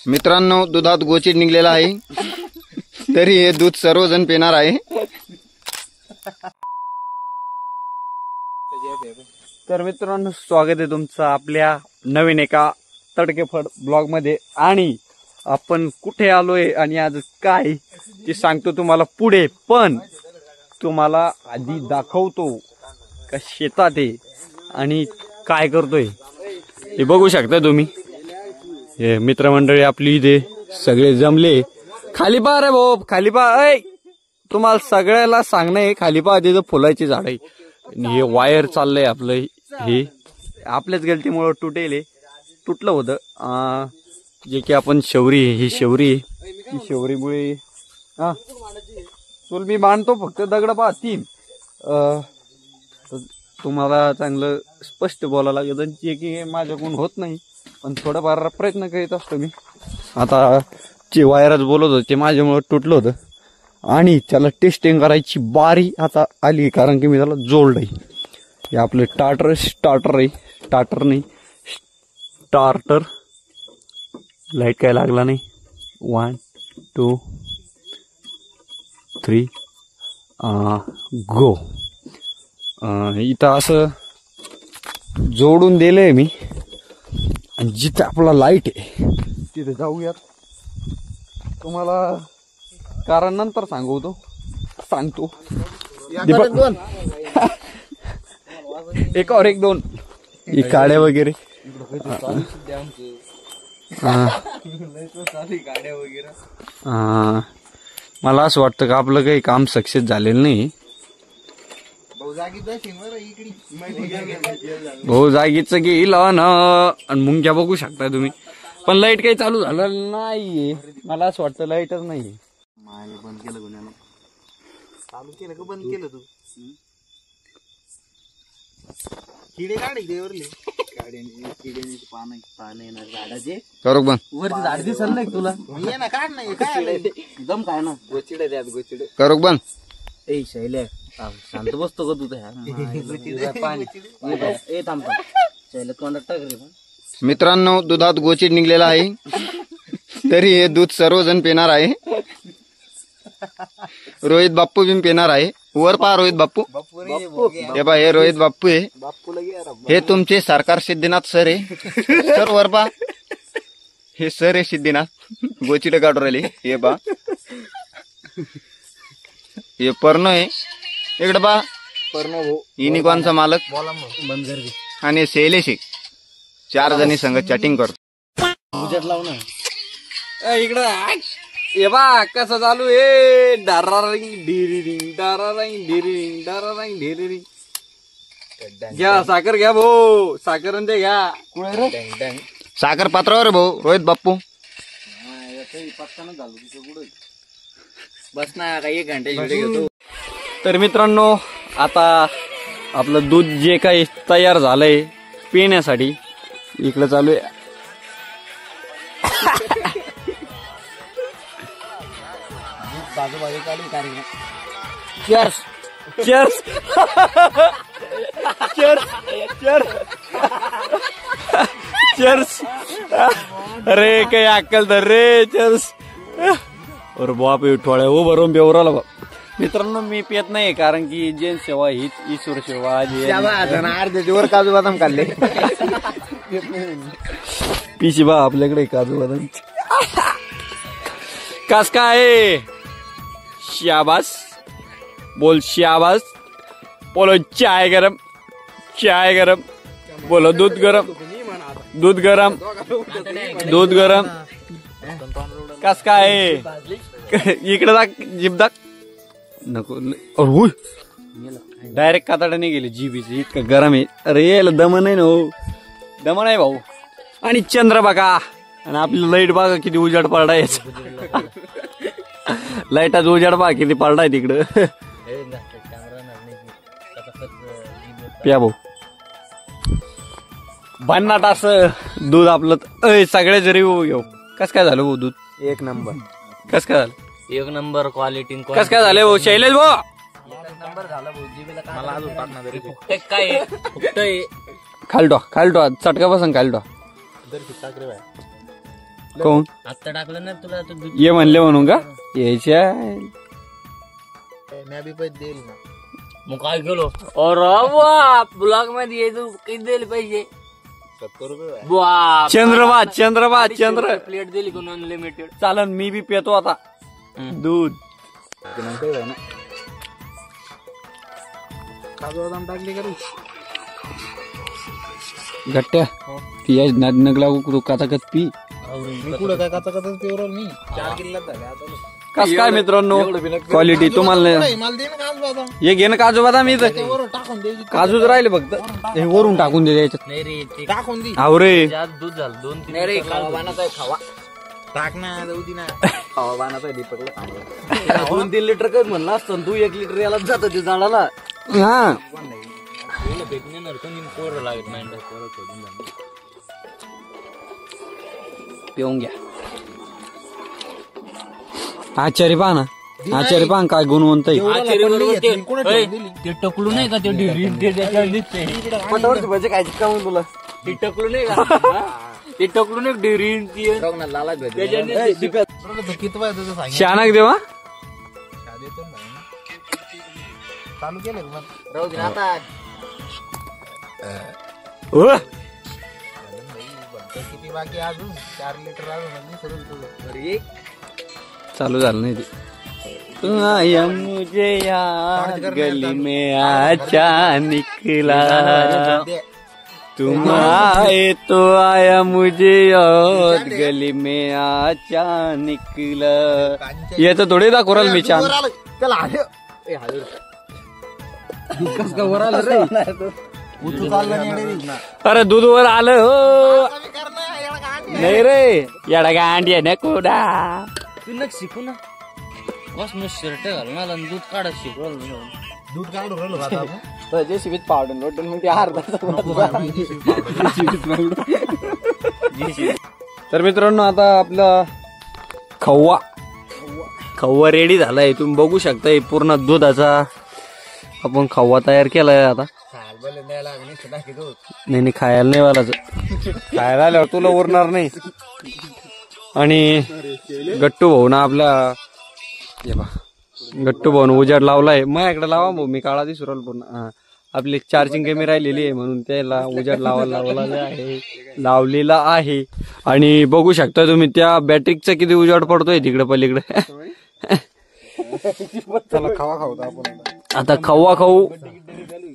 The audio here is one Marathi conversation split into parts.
मित्रांनो, दुधात गोचीड निघलेला आहे, तरी हे दूध सर्वजण पिणार आहे। तर मित्रांनो, स्वागत आहे तुमचं आपल्या नवीन एका तडकेफड ब्लॉग मध्ये। आणि आपण कुठे आलोय आणि आज काय ते सांगतो तुम्हाला पुढे, पण तुम्हाला आधी दाखवतो का शेतात आहे आणि काय करतोय हे बघू शकता तुम्ही। हे मित्रमंडळी आपली इथे सगळे जमले। खाली पहा रे भाऊ, खाली पहा। ऐ तुम्हाला सगळ्याला सांगणं आहे, खाली पहा तिथं फुलाची झाड आहे आणि हे वायर चाललंय आपलं। हे आपल्याच गलतीमुळे तुटलं होतं, जे की आपण शौरी आहे, ही शौरी आहे, ही शौरीमुळे हा चूल मी बांधतो, फक्त दगड पहा 3। तुम्हाला चांगलं स्पष्ट बोलायला लागेल, जे की माझ्याकडून होत नाही, पण थोडाफार प्रयत्न करीत असतो मी। आता जे वायरच बोलत होते माझ्यामुळे तुटलं होतं आणि त्याला टेस्टिंग करायची बारी आता आली, कारण की मी त्याला जोडलंय। हे आपले स्टार्टर लाईट काय लागला नाही। 1 2 3 गो। इथं असं जोडून दिलंय मी, आणि जिथे आपला लाईट आहे तिथे जाऊयात। तुम्हाला कारण नंतर सांगतो। एक और एक दोन काड्या वगैरे मला असं वाटतं का आपलं काही काम सक्सेस झालेलं नाही। भाऊ जागीच घेईल ना, आणि मुंग्या बघू शकता तुम्ही, पण लाईट काही चालू झालं नाहीये। मला असं वाटतं लाईटच नाहीये। बंद केलं गुन्ह्यानं, चालू केलं का बंद केलं तू? किडे काढ किड्याने पान येणार झाडाचे, करू बंद वरती झाड दिसल नाही तुला, ये ना काढ नाही काय दम काय ना गोचिडे द्यात गोचिडे, करू बंद। ए शैल्या शांत बसतो का तू? मित्रांनो, दुधात गोचीड निघलेला आहे, तरी हे दूध सर्वजण पिणार आहे। रोहित बाप्पू भी पिणार आहे। वर पहा रोहित बाप्पू, हे पहा हे रोहित बाप्पू आहे, हे तुमचे सरकार सिद्धीनाथ सर आहे। सर वर पहा, हे सर आहे सिद्धीनाथ, गोचीड काढून राहिले। हे पहा हे पर्ण आहे, इकडे पहा पर्ण भाऊ, युनिकॉर्नचा मालक आणि शैलेश, 4 जणी संग चॅटिंग करतो। उजेड लाव ना इकडं। हे बा कसं चालू आहे, डारारिंग डिरिंग डारारिंग डिरिंग डारारिंग डिरिंग। घ्या साखर, घ्या भाऊ साखर, आणि ते घ्या साखर पात्रावर भाऊ रोहित बाप्पू। बस ना, काही 1 घंटे घेतो। तर मित्रांनो, आता आपलं दूध जे काही तयार झालंय पिण्यासाठी, इकडे चालू आहे। चर्स चर्स चर्स चर्स, अरे काही अक्कल धर रे, चर्स। और बाप थोड्या भरून बेवराला बा। मित्रांनो, मी पित नाही, कारण की जैन सेवा हीच ईश्वर सेवा। अर्ध्याच्या वर काजू बदाम काढले, पिशी बा आपल्याकडे काजू बदाम। कस काय शाबास बोल, शाबास बोलो। चाय गरम, चाय गरम बोलो, दूध गरम, दूध गरम, दूध गरम। कस काय इकडे दाख, जीभ दाख नको। डायरेक्ट कातडाने गेले जीबीचे, इतकं गरम आहे। अरे याला दम नाही ना, हो दम नाही भाऊ। आणि चंद्र बघा, आणि आपली लाईट बघा किती उजाड पडलाय, लाईटाचा उजाड बघा किती पडलाय तिकडं। प्या भाऊ भन्नाट असं दूध आपलं। सगळे जरी घेऊ, कस काय झालं भाऊ दूध? 1 नंबर। कस काय झालं? 1 नंबर क्वालिटी। कस काय झालं भाऊ शैलेश भाऊ? 1 नंबर झाला भाऊ, जीबीला मला अजून टाकणार तरी फुकटे काय फुकटे खालटो चटका बसन खालटो। कोण आता टाकलं ना तुला आता दूध ये म्हणले म्हणून का यायच्या मी बी पैसे देईल ना. मग काय केलो अरे ब्लॉग मध्ये ये तू किती दिले पैसे 70 रुपये. बाप चंद्र प्लेट दिली कोण अनलिमिटेड चालन मी बी पितो आता दूध काजू बदाम टाकले का रे? गट्ट्या ती नाद नग लागू तू काचाकच पी मी कुठं काय काचा काचाच पेवरल मी 4 किल्ल्यात झाले आता. कस काय मित्रांनो क्वालिटी तुम्हाला नाही, मला दे ना काजू बदाम. हे घे ना काजू बदाम इथं त्यावर टाकून दे. काजूच राहिले फक्त हे वरून टाकून दे याच्यात नाही रे ते टाकून दे. आव रे त्यात दूध झालं 2-3 रे खावा बाणाचा आहे खावा टाक ना, जाऊ दे ना. खावा बाणाचा दीपकला 2-3 लिटर कर म्हणला असतं तू 1 लिटर याला जात ते झाडाला हा भेटणे ना कोणी पोरं लागत नाही पोरं सोडून जाणार पिऊन घ्या आचार्य पहा ना आचार्य पहा काय गुणवंत आहे ते टकलू नाही का ते भजे खायचे का मग तुला ते टकलू नाही का ते टकलू नाही डेरीन लाला किती वाजता तुझं सांग. शानक देवा देतो ना. चालू केलं का मग? राहू दे आता किती बाकी अजून 4 लिटर अजून चालू झालं नाही ते तू आया मुझे याद गली में आचा निकला तुम आए तो आया मुझे याद गली में आचा निकला याचं थोडे दाखवराल मी छान त्याला आलं. कस का वर आलं रे उतू चाललं नाही रे. अरे दूध वर आलं हो आता मी करणार, याला काय आणलं? नाही रे येडा गांडी आहे ना कोडा तू नक शिकू ना बस मग शर्ट घाल मला दूध काढत शिकवलं दूध काढू राहिलो आता आपण. जे शिवीत पावडून रोटून मग ते अर्धा तर मित्रांनो आता आपला खव्वा रेडी झालाय तुम्ही बघू शकता हे पूर्ण दुधाचा आपण खव्वा तयार केलाय आता नाही खायला नाही वालाच खायला आल्यावर तुला उरणार नाही आणि गट्टू भाऊ ना आपला गट्टू भाऊ उजाड लावलाय माझ्याकडे लावा भाऊ मी काळा दिसू राहिलो पूर्ण आपली चार्जिंग कमी राहिलेली आहे म्हणून त्याला उजाड लावलेला आहे आणि बघू शकता तुम्ही त्या बॅटरीचा किती उजाड पडतोय तिकडे पलीकडे खावा खाऊ आपण. आता खव्वा खाऊ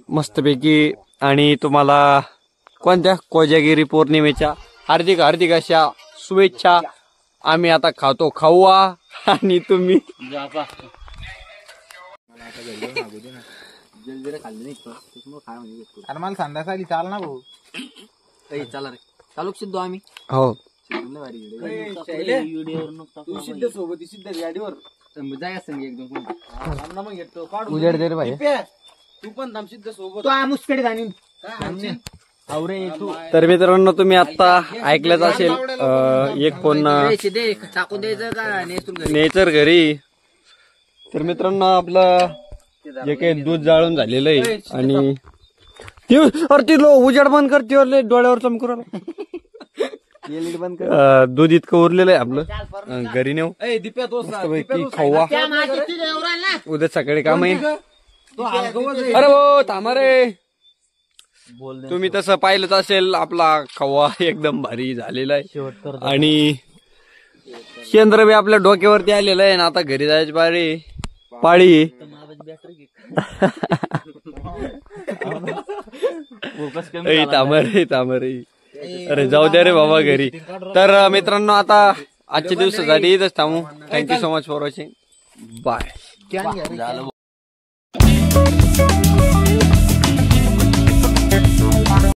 मस्तपैकी आणि तुम्हाला कोणत्या कोजागिरी पौर्णिमेच्या हार्दिक हार्दिक अशा शुभेच्छा. आम्ही आता खातो खव्वा आणि तुम्ही अरे मला संध्याकाळी चाल ना भाऊ. चला रे चालू सिद्धू आम्ही हो सोबत सिद्ध गाडीवर जाय संग एकदम उजेड दे रे भाई तू पण सिद्ध सोबत मुसकडे जाणी तर मित्रांनो तुम्ही आता ऐकलंच असेल एक फोन चाकू द्यायचं का नेचर घरी. तर मित्रांनो आपलं जे काही दूध जाळून झालेलं आहे आणि ती उजाड बंद करते डोळ्यावर चमकू दूध इतकं उरलेलं आहे आपलं घरी नेऊ खव्वा उद्या सकाळी काम येईल. अरे हो थांबा रे तुम्ही तसं पाहिलंच असेल आपला खव्वा एकदम भारी झालेला आहे आणि केंद्र बी आपल्या डोक्यावरती आलेलं आहे ना आता घरी जायची पाळी तामरे अरे जाऊ द्या रे बाबा घरी. तर मित्रांनो आता आजच्या दिवसासाठी इथंच थांबू. Thank you so much for watching. Bye.